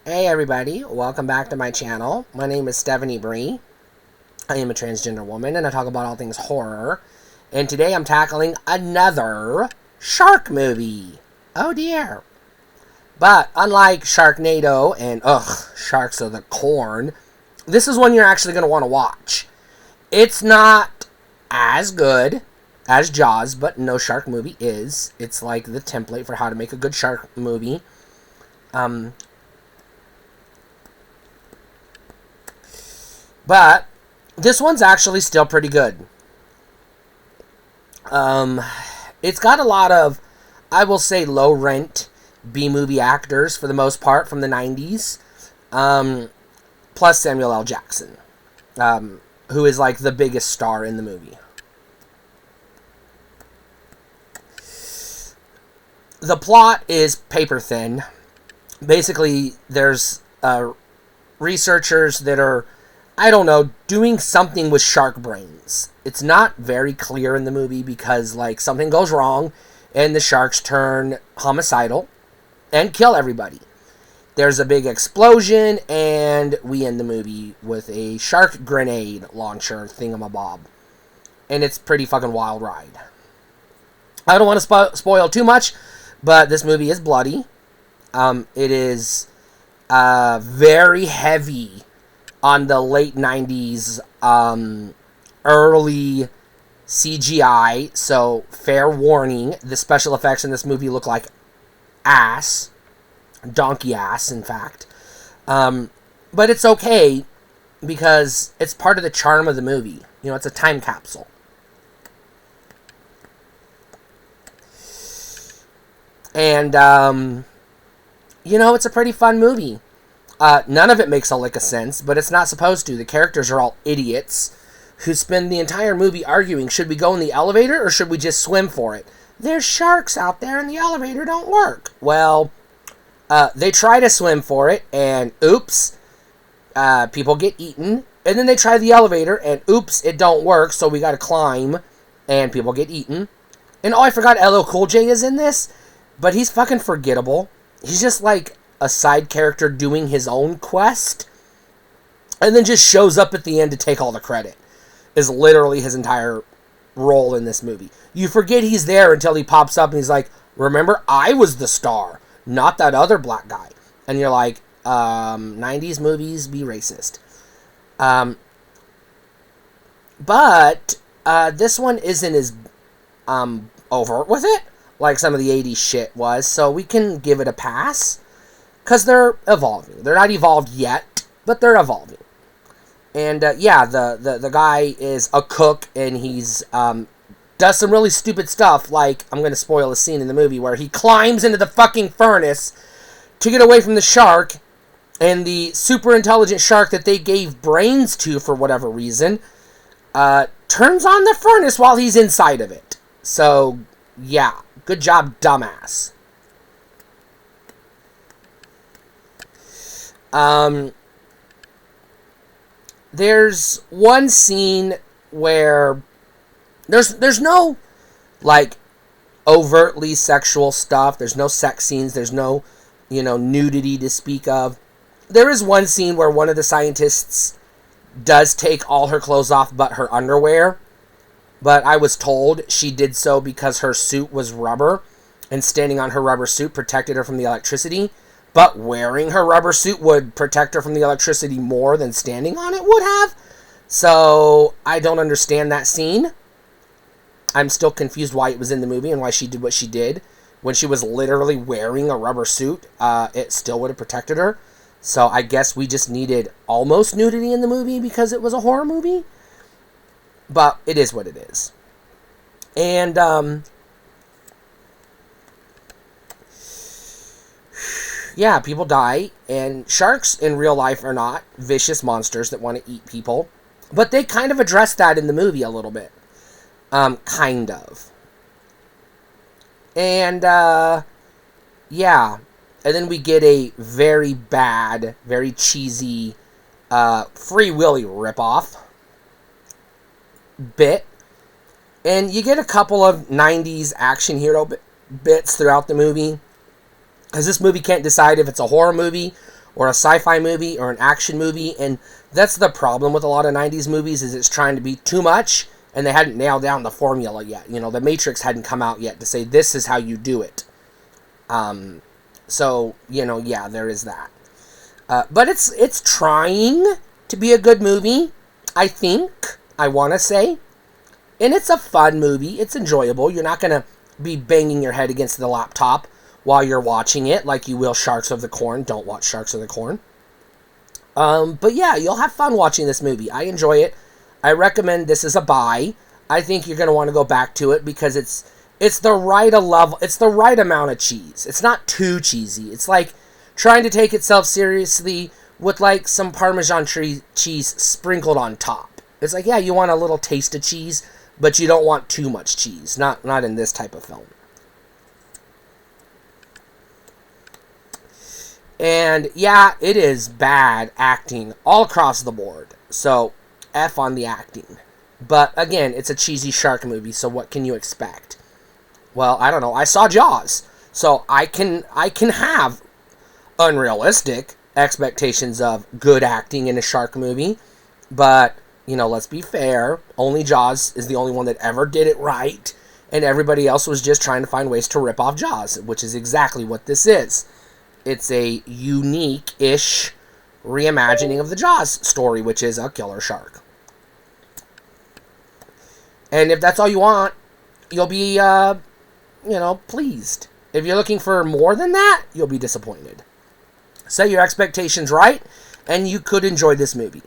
Hey everybody, welcome back to my channel. My name is Stephanie Bree. I am a transgender woman and I talk about all things horror. And today I'm tackling another shark movie. Oh dear. But unlike Sharknado and Sharks of the Corn, this is one you're actually going to want to watch. It's not as good as Jaws, but no shark movie is. It's like the template for how to make a good shark movie. But this one's actually still pretty good. It's got a lot of, I will say, low rent B-movie actors for the most part from the 90s. Plus Samuel L. Jackson, who is like the biggest star in the movie. The plot is paper thin. Basically, there's researchers that are, I don't know, doing something with shark brains. It's not very clear in the movie because, like, something goes wrong and the sharks turn homicidal and kill everybody. There's a big explosion and we end the movie with a shark grenade launcher thingamabob. And it's pretty fucking wild ride. I don't want to spoil too much, but this movie is bloody. It is very heavy on the late 90s, early CGI, so fair warning, the special effects in this movie look like ass. Donkey ass, in fact. But it's okay, because it's part of the charm of the movie. You know, it's a time capsule. And, you know, it's a pretty fun movie. None of it makes a lick of sense, but it's not supposed to. The characters are all idiots who spend the entire movie arguing, should we go in the elevator or should we just swim for it? There's sharks out there and the elevator don't work. Well, they try to swim for it and oops, people get eaten. And then they try the elevator and oops, it don't work, so we gotta climb and people get eaten. And oh, I forgot LL Cool J is in this, but he's fucking forgettable. He's just like a side character doing his own quest and then just shows up at the end to take all the credit. Is literally his entire role in this movie. You forget he's there until he pops up and he's like, remember, I was the star, not that other black guy. And you're like, 90s movies be racist. But this one isn't as overt with it like some of the 80s shit was, so we can give it a pass. Because they're evolving. They're not evolved yet, but they're evolving. And, yeah, the guy is a cook, and he's, does some really stupid stuff, like, I'm going to spoil a scene in the movie, where he climbs into the fucking furnace to get away from the shark, and the super intelligent shark that they gave brains to for whatever reason, turns on the furnace while he's inside of it. So, yeah, good job, dumbass. There's one scene where there's no, like, overtly sexual stuff. There's no sex scenes. There's no, nudity to speak of. There is one scene where one of the scientists does take all her clothes off but her underwear. But I was told she did so because her suit was rubber, and standing on her rubber suit protected her from the electricity. But wearing her rubber suit would protect her from the electricity more than standing on it would have. So, I don't understand that scene. I'm still confused why it was in the movie and why she did what she did. When she was literally wearing a rubber suit, it still would have protected her. So, I guess we just needed almost nudity in the movie because it was a horror movie. But it is what it is. And, yeah, people die, and sharks in real life are not vicious monsters that want to eat people. But they kind of address that in the movie a little bit. Kind of. And, yeah. And then we get a very bad, very cheesy, Free Willy ripoff bit. And you get a couple of 90s action hero bits throughout the movie. Because this movie can't decide if it's a horror movie or a sci-fi movie or an action movie, and that's the problem with a lot of 90s movies, is it's trying to be too much, and they hadn't nailed down the formula yet. You know, The Matrix hadn't come out yet to say, this is how you do it. So, you know, yeah, there is that. But it's trying to be a good movie, I think, I want to say. And it's a fun movie. It's enjoyable. You're not going to be banging your head against the laptop while you're watching it like you will Sharks of the Corn. Don't watch Sharks of the Corn. But yeah, you'll have fun watching this movie. I enjoy it. I recommend this as a buy. I think you're going to want to go back to it because it's the right level. It's the right amount of cheese. It's not too cheesy. It's like trying to take itself seriously with like some Parmesan cheese sprinkled on top. It's like, yeah, you want a little taste of cheese, but you don't want too much cheese. Not in this type of film. And yeah, it is bad acting all across the board. So, F on the acting. But again, it's a cheesy shark movie, so what can you expect? Well, I don't know. I saw Jaws, so I can have unrealistic expectations of good acting in a shark movie. But, you know, let's be fair. Only Jaws is the only one that ever did it right, and everybody else was just trying to find ways to rip off Jaws, which is exactly what this is. It's a unique-ish reimagining of the Jaws story, which is a killer shark. And if that's all you want, you'll be, pleased. If you're looking for more than that, you'll be disappointed. Set your expectations right, and you could enjoy this movie.